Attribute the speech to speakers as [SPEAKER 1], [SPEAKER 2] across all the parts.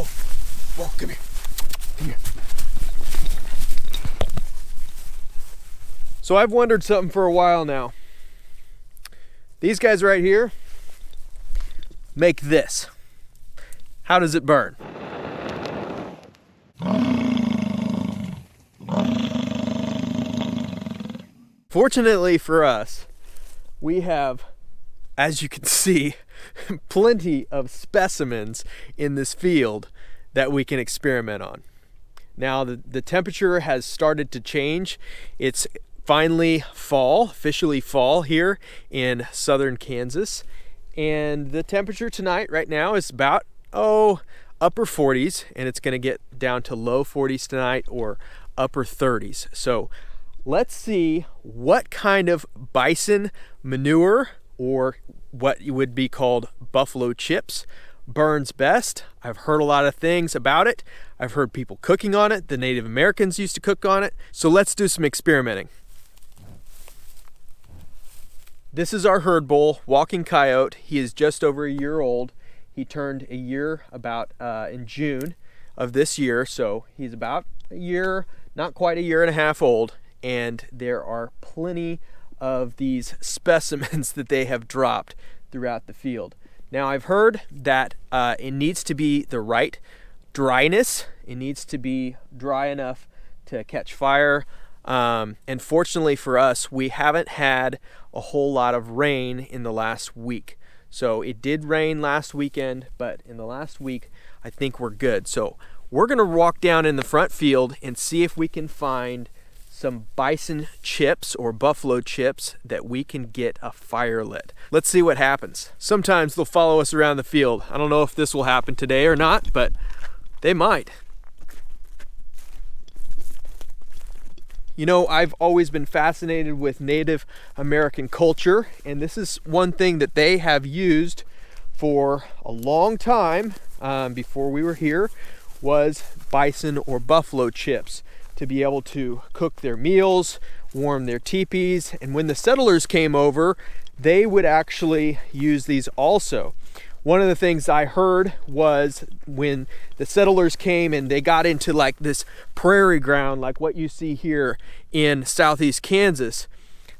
[SPEAKER 1] Whoa, come here. Come here. So I've wondered something for a while now. These guys right here make this. How does it burn? Fortunately for us, we have, as you can see, plenty of specimens in this field that we can experiment on. Now the temperature has started to change. It's finally fall, officially fall here in southern Kansas. And the temperature tonight right now is about, upper 40s, and it's gonna get down to low 40s tonight or upper 30s. So let's see what kind of bison manure, or what would be called buffalo chips, burns best. I've heard a lot of things about it. I've heard people cooking on it. The Native Americans used to cook on it. So let's do some experimenting. This is our herd bull, Walking Coyote. He is just over a year old. He turned a year about in June of this year. So he's about a year, not quite a year and a half old. And there are plenty of these specimens that they have dropped throughout the field. Now I've heard that it needs to be the right dryness. It needs to be dry enough to catch fire. And fortunately for us, we haven't had a whole lot of rain in the last week. So it did rain last weekend, but in the last week, I think we're good. So we're gonna walk down in the front field and see if we can find some bison chips or buffalo chips that we can get a fire lit. Let's see what happens. Sometimes they'll follow us around the field. I don't know if this will happen today or not, but they might. You know, I've always been fascinated with Native American culture, and this is one thing that they have used for a long time before we were here, was bison or buffalo chips to be able to cook their meals, warm their teepees, and when the settlers came over, they would actually use these also. One of the things I heard was when the settlers came and they got into like this prairie ground, like what you see here in southeast Kansas,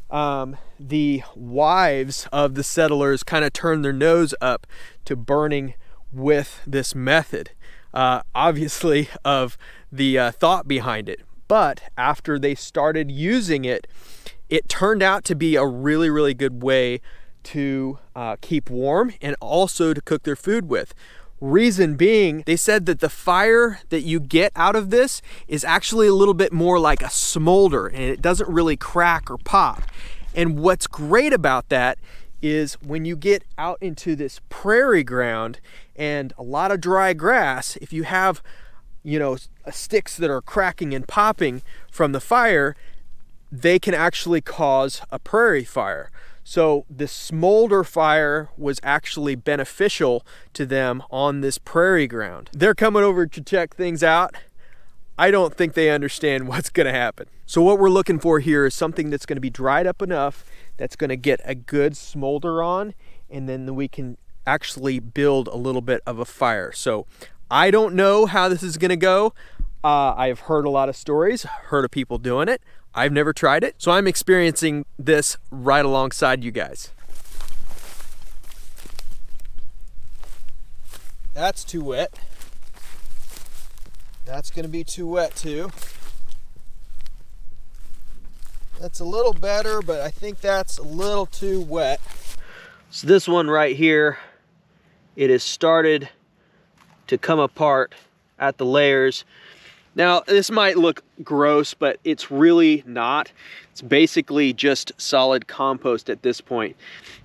[SPEAKER 1] the wives of the settlers kind of turned their nose up to burning with this method, obviously of the thought behind it. But after they started using it, it turned out to be a really, really good way to keep warm and also to cook their food with. Reason being, they said that the fire that you get out of this is actually a little bit more like a smolder, and it doesn't really crack or pop. And what's great about that is when you get out into this prairie ground and a lot of dry grass, if you have, sticks that are cracking and popping from the fire, they can actually cause a prairie fire. So the smolder fire was actually beneficial to them on this prairie ground. They're coming over to check things out. I don't think they understand what's gonna happen. So what we're looking for here is something that's gonna be dried up enough that's gonna get a good smolder on, and then we can actually build a little bit of a fire. So I don't know how this is gonna go. I've heard a lot of stories, heard of people doing it. I've never tried it, so I'm experiencing this right alongside you guys. That's too wet. That's gonna be too wet too. That's a little better, but I think that's a little too wet. So this one right here, it has started to come apart at the layers. Now, this might look gross, but it's really not. It's basically just solid compost at this point.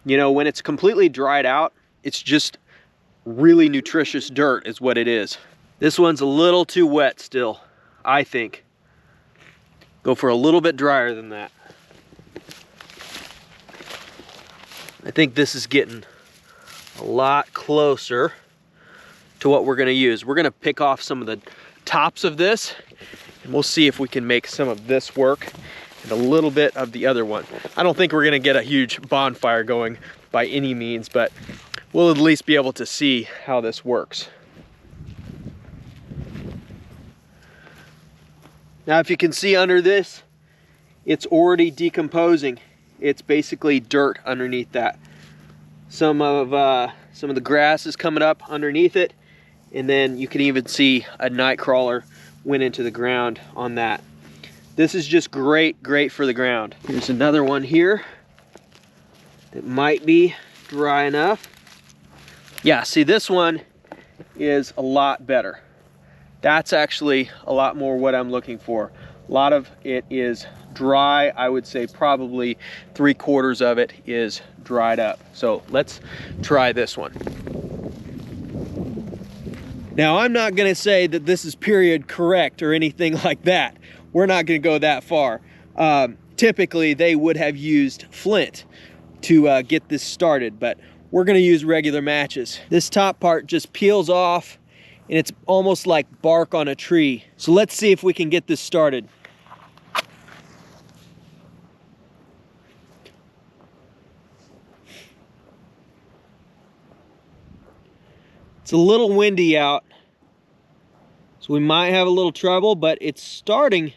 [SPEAKER 1] When it's completely dried out, it's just really nutritious dirt is what it is. This one's a little too wet still, I think. Go for a little bit drier than that. I think this is getting a lot closer to what we're gonna use. We're gonna pick off some of the tops of this, and we'll see if we can make some of this work and a little bit of the other one. I don't think we're gonna get a huge bonfire going by any means, but we'll at least be able to see how this works. Now, if you can see under this, it's already decomposing. It's basically dirt underneath that. Some of the grass is coming up underneath it, and then you can even see a night crawler went into the ground on that. This is just great for the ground. Here's another one here that might be dry enough. Yeah, see, this one is a lot better. That's actually a lot more what I'm looking for. A lot of it is dry. I would say probably 3/4 of it is dried up. So let's try this one. Now, I'm not gonna say that this is period correct or anything like that. We're not gonna go that far. Typically, they would have used flint to get this started, but we're gonna use regular matches. This top part just peels off, and it's almost like bark on a tree. So let's see if we can get this started. It's a little windy out, so we might have a little trouble, but it's starting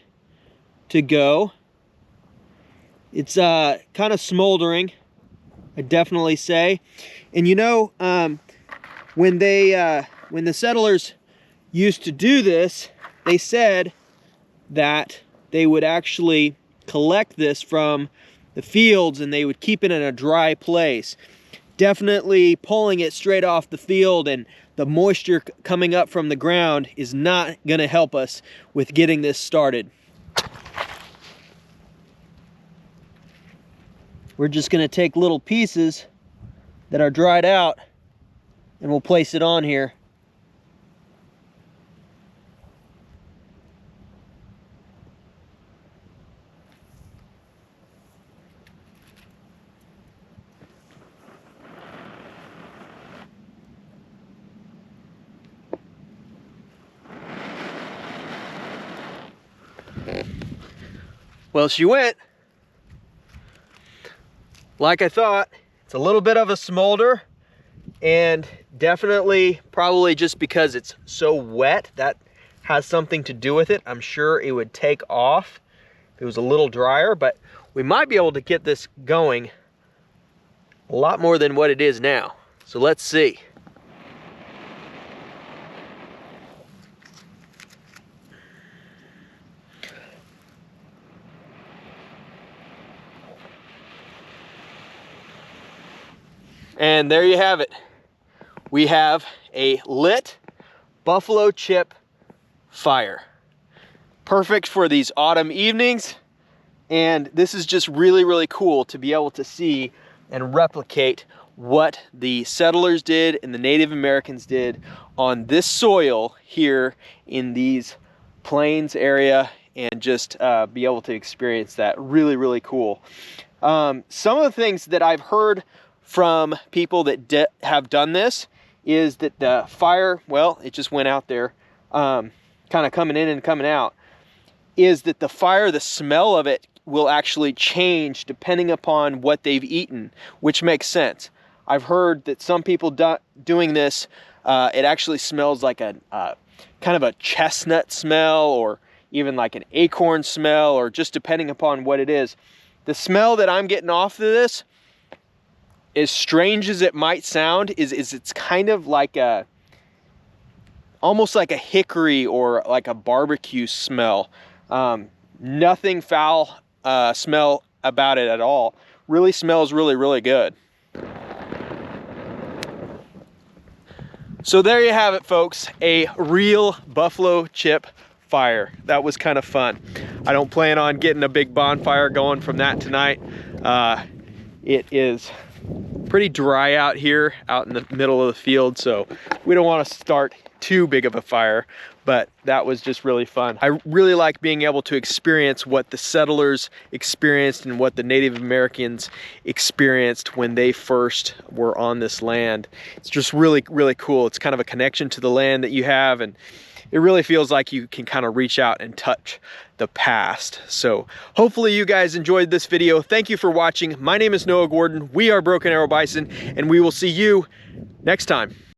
[SPEAKER 1] to go. It's kind of smoldering, I definitely say. And you know, when the settlers used to do this, they said that they would actually collect this from the fields and they would keep it in a dry place. Definitely pulling it straight off the field and the moisture coming up from the ground is not going to help us with getting this started. We're just going to take little pieces that are dried out and we'll place it on here. Well, she went. Like I thought, it's a little bit of a smolder, and definitely probably just because it's so wet, that has something to do with it. I'm sure it would take off if it was a little drier, but we might be able to get this going a lot more than what it is now. So let's see. And there you have it. We have a lit buffalo chip fire. Perfect for these autumn evenings. And this is just really cool to be able to see and replicate what the settlers did and the Native Americans did on this soil here in these plains area, and just be able to experience that. Really cool. Some of the things that I've heard from people that have done this is that the fire, well, it just went out there, kind of coming in and coming out, is that the fire, the smell of it will actually change depending upon what they've eaten, which makes sense. I've heard that some people doing this, it actually smells like a kind of a chestnut smell, or even like an acorn smell, or just depending upon what it is. The smell that I'm getting off of this, as strange as it might sound, is it's kind of like a, almost like a hickory or like a barbecue smell. Nothing foul smell about it at all. Really smells really good. So there you have it, folks, a real buffalo chip fire. That was kind of fun. I don't plan on getting a big bonfire going from that tonight. It is pretty dry out here, out in the middle of the field, so we don't want to start too big of a fire, but that was just really fun. I really like being able to experience what the settlers experienced and what the Native Americans experienced when they first were on this land. It's just really cool. It's kind of a connection to the land that you have, and it really feels like you can kind of reach out and touch the past. So hopefully you guys enjoyed this video. Thank you for watching. My name is Noah Gordon. We are Broken Arrow Bison, and we will see you next time.